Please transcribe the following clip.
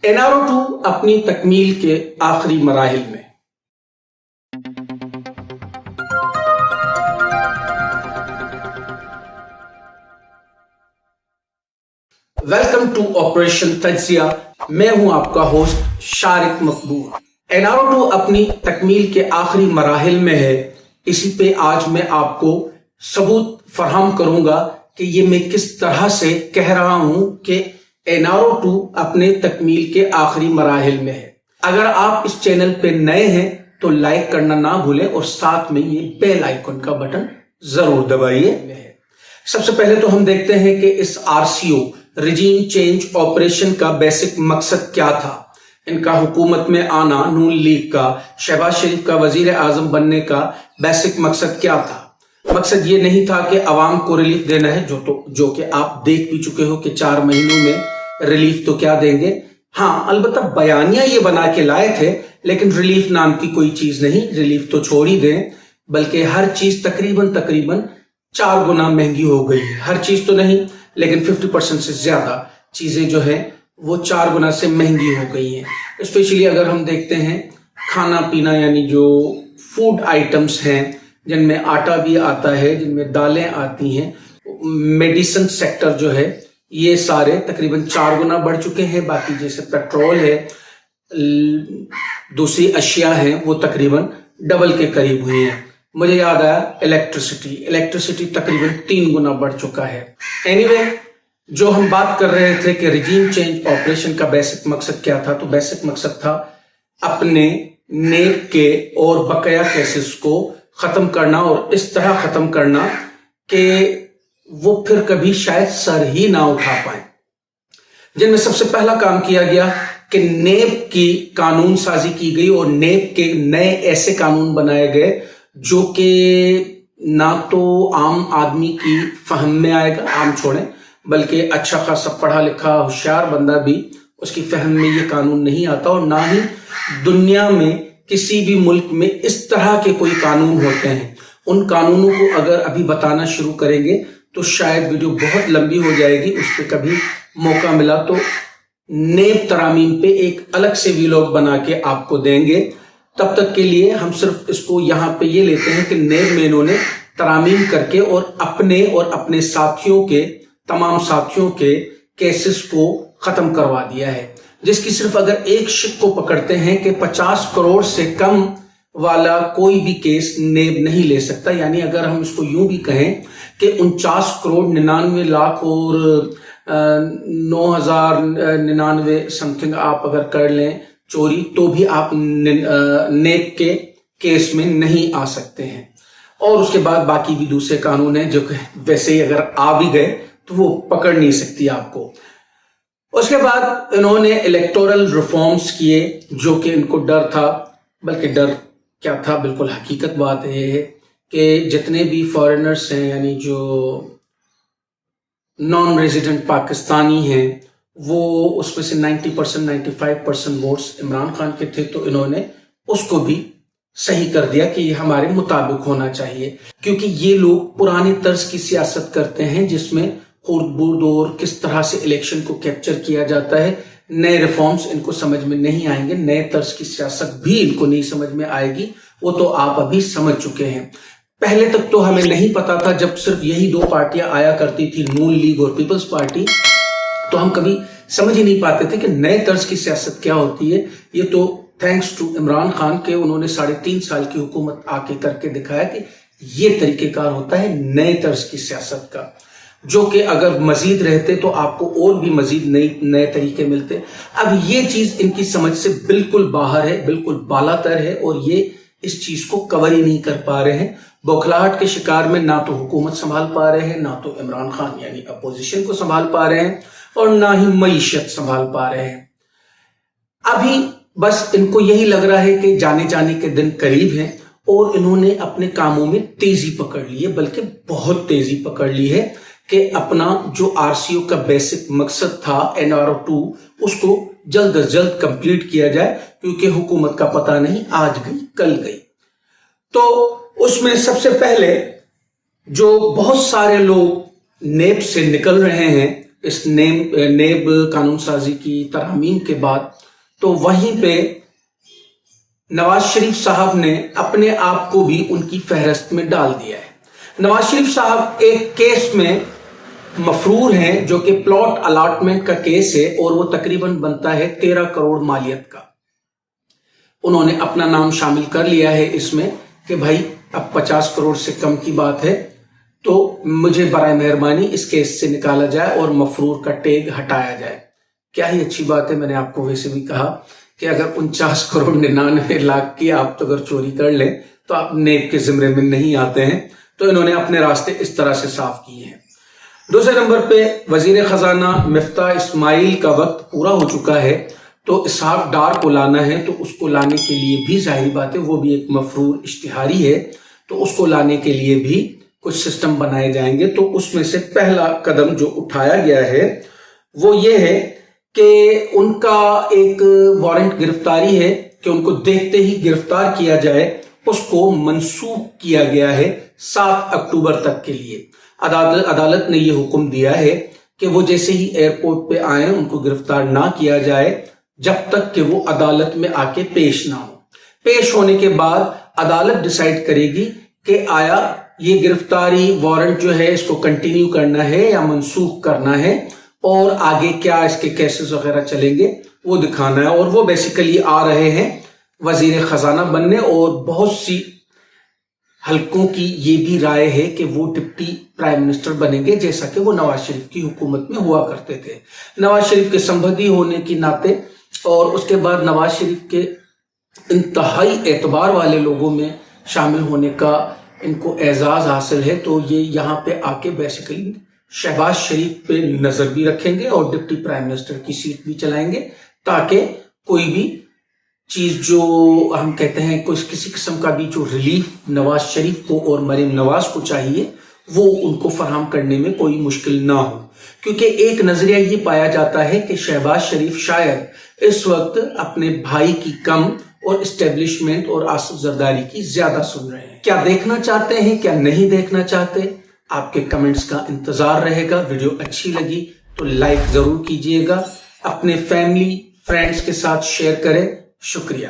NRO2 अपनी तकमील के आखिरी मराहिल में। वेलकम टू ऑपरेशन तज्जिया। मैं हूं आपका होस्ट शारिक मकबूल। NRO2 अपनी तकमील के आखिरी मराहिल में है। इसी पे आज मैं आपको सबूत फराहम करूंगा कि ये मैं किस तरह से कह रहा हूं कि NRO2 अपने तकमील के आखिरी मराहिल में है। अगर आप इस चैनल पे नए हैं तो लाइक करना ना भूलें और साथ में ये बेल आइकन का बटन जरूर दबाइए। सबसे पहले तो हम देखते हैं कि इस RCO रिजीम चेंज ऑपरेशन का बेसिक मकसद क्या था। इनका हुकूमत में आना, नून लीग का, शहबाज शरीफ का वजीर आजम बनने का बेसिक मकसद क्या था। मकसद ये नहीं था कि अवाम को रिलीफ देना है, जो कि आप देख भी चुके हो कि 4 महीनों में रिलीफ तो क्या देंगे। हाँ, अलबत्ता बयानिया ये बना के लाए थे, लेकिन रिलीफ नाम की कोई चीज नहीं। रिलीफ तो छोड़ ही दें, बल्कि हर चीज तकरीबन 4 गुना महंगी हो गई है। हर चीज तो नहीं, लेकिन 50% से ज्यादा चीजें जो है वो 4 गुना से महंगी हो गई हैं। स्पेशली अगर हम देखते हैं खाना पीना, यानी जो फूड आइटम्स हैं जिनमें आटा भी आता है, जिनमें दालें आती हैं, मेडिसिन सेक्टर जो है ये सारे तकरीबन 4 गुना बढ़ चुके हैं। बाकी जैसे पेट्रोल है, दूसरी अशिया हैं, वो तकरीबन डबल के करीब हुई हैं। मुझे याद आया इलेक्ट्रिसिटी तकरीबन 3 गुना बढ़ चुका है। एनीवे, जो हम बात कर रहे थे कि रिजीम चेंज ऑपरेशन का बेसिक मकसद क्या था, तो बेसिक मकसद था अपने नेब के और बकाया केसेस को खत्म करना, और इस तरह खत्म करना कि वो फिर कभी शायद सर ही ना उठा पाए। जिनमें सबसे पहला काम किया गया कि नेब की कानून साजी की गई और नेब के नए ऐसे कानून बनाए गए जो कि ना तो आम आदमी की फहम में आएगा, आम छोड़ें, बल्कि अच्छा खासा पढ़ा लिखा होशियार बंदा भी उसकी फहम में ये कानून नहीं आता, और ना ही दुनिया में किसी भी मुल्क में इस तरह के कोई कानून होते हैं। उन कानूनों को अगर अभी बताना शुरू करेंगे तो शायद वीडियो बहुत लंबी हो जाएगी। उस पर कभी मौका मिला तो नेब तरामीम पे एक अलग से वीलॉग बना के आपको देंगे। तब तक के लिए हम सिर्फ इसको यहाँ पे ये लेते हैं कि नेब में इन्होंने तरामीम करके और अपने साथियों के, तमाम साथियों के केसेस को खत्म करवा दिया है, जिसकी सिर्फ अगर एक शिक को पकड़ते हैं कि 50 करोड़ से कम वाला कोई भी केस नेब नहीं ले सकता। यानी अगर हम इसको यूं भी कहें कि 49 करोड़ 99 लाख और 9,099 समथिंग आप अगर कर लें चोरी, तो भी आप नेब के केस में नहीं आ सकते हैं। और उसके बाद बाकी भी दूसरे कानून हैं जो वैसे ही अगर आ भी गए तो वो पकड़ नहीं सकती आपको। उसके बाद इन्होंने इलेक्टोरल रिफॉर्म्स किए, जो कि इनको डर था, बल्कि डर क्या था, बिल्कुल हकीकत बात है कि जितने भी फॉरेनर्स हैं, यानी जो नॉन रेजिडेंट पाकिस्तानी हैं, वो उसमें से 90% 95% वोट्स इमरान खान के थे, तो इन्होंने उसको भी सही कर दिया कि ये हमारे मुताबिक होना चाहिए। क्योंकि ये लोग पुराने तर्ज की सियासत करते हैं जिसमें खुर्द-बुर्द और किस तरह से इलेक्शन को कैप्चर किया जाता है। नए रिफॉर्म्स इनको समझ में नहीं आएंगे, नए तर्ज की सियासत भी इनको नहीं समझ में आएगी, वो तो आप अभी समझ चुके हैं। पहले तक तो हमें नहीं पता था, जब सिर्फ यही 2 पार्टियां आया करती थी, नून लीग और पीपल्स पार्टी, तो हम कभी समझ ही नहीं पाते थे कि नए तर्ज की सियासत क्या होती है। ये तो थैंक्स टू इमरान खान के, उन्होंने 3.5 साल की हुकूमत आके करके दिखाया कि ये तरीकेकार होता है नए तर्ज की सियासत का, जो कि अगर मजीद रहते तो आपको और भी मजीद नए तरीके मिलते। अब ये चीज इनकी समझ से बिल्कुल बाहर है, बिल्कुल बालातर है, और ये इस चीज को कवर ही नहीं कर पा रहे हैं। बौखलाहट के शिकार में ना तो हुकूमत संभाल पा रहे हैं, ना तो इमरान खान यानी अपोजिशन को संभाल पा रहे हैं, और ना ही मईशत संभाल पा रहे हैं। अभी बस इनको यही लग रहा है कि जाने के दिन करीब हैं, और इन्होंने अपने कामों में तेजी पकड़ ली है, बल्कि बहुत तेजी पकड़ ली है कि अपना जो RCO का बेसिक मकसद था NRO2, उसको जल्द अज जल्द कंप्लीट किया जाए, क्योंकि हुकूमत का पता नहीं आज गई कल गई। तो उसमें सबसे पहले जो बहुत सारे लोग नेब से निकल रहे हैं इस नेब कानून साजी की तरमीम के बाद, तो वहीं पे नवाज शरीफ साहब ने अपने आप को भी उनकी फहरिस्त में डाल दिया है। नवाज शरीफ साहब एक केस में मफरूर हैं जो कि प्लॉट अलॉटमेंट का केस है और वो तकरीबन बनता है 13 करोड़ मालियत का। उन्होंने अपना नाम शामिल कर लिया है इसमें कि भाई अब 50 करोड़ से कम की बात है तो मुझे बराए मेहरबानी इस केस से निकाला जाए और मफरूर का टैग हटाया जाए। क्या ही अच्छी बात है। मैंने आपको वैसे भी कहा कि अगर 49 करोड़ 99 लाख की आप तो अगर चोरी कर लें तो आप नेब के जिम्मे में नहीं आते हैं। तो इन्होंने अपने रास्ते इस तरह से साफ किए हैं। दूसरे नंबर पे वजीर खजाना मिफ्ता इस्माइल का वक्त पूरा हो चुका है, तो इसहाक डार को लाना है, तो उसको लाने के लिए भी जाहिर बात है वो भी एक मफरूर इश्तिहारी है, तो उसको लाने के लिए भी कुछ सिस्टम बनाए जाएंगे। तो उसमें से पहला कदम जो उठाया गया है वो ये है कि उनका एक वारंट गिरफ्तारी है कि उनको देखते ही गिरफ्तार किया जाए, उसको मंसूख किया गया है 7 अक्टूबर तक के लिए। अदालत ने यह हुक्म दिया है कि वो जैसे ही एयरपोर्ट पे आए उनको गिरफ्तार ना किया जाए जब तक कि वो अदालत में आके पेश ना हो। पेश होने के बाद अदालत डिसाइड करेगी कि आया ये गिरफ्तारी वारंट जो है इसको कंटिन्यू करना है या मंसूख करना है और आगे क्या इसके केसेस वगैरह चलेंगे वो दिखाना है। और वो बेसिकली आ रहे हैं वजीर खजाना बनने और बहुत सी हल्कों की ये भी राय है कि वो डिप्टी प्राइम मिनिस्टर बनेंगे जैसा कि वो नवाज शरीफ की हुकूमत में हुआ करते थे। नवाज शरीफ के संबंधी होने की नाते और उसके बाद नवाज शरीफ के इंतहाई एतबार वाले लोगों में शामिल होने का इनको एजाज हासिल है, तो ये यहाँ पे आके बेसिकली शहबाज शरीफ पे नजर भी रखेंगे और डिप्टी प्राइम मिनिस्टर की सीट भी चलाएंगे ताकि कोई भी चीज जो हम कहते हैं कुछ किसी किस्म का भी जो रिलीफ नवाज शरीफ को और मरीम नवाज को चाहिए वो उनको फराहम करने में कोई मुश्किल ना हो। क्योंकि एक नजरिया ये पाया जाता है कि शहबाज शरीफ शायद इस वक्त अपने भाई की कम और इस्टेब्लिशमेंट और आसिफ जरदारी की ज्यादा सुन रहे हैं। क्या देखना चाहते हैं, क्या नहीं देखना चाहते, आपके कमेंट्स का इंतजार रहेगा। वीडियो अच्छी लगी तो लाइक जरूर कीजिएगा, अपने फैमिली फ्रेंड्स के साथ शेयर करें। शुक्रिया।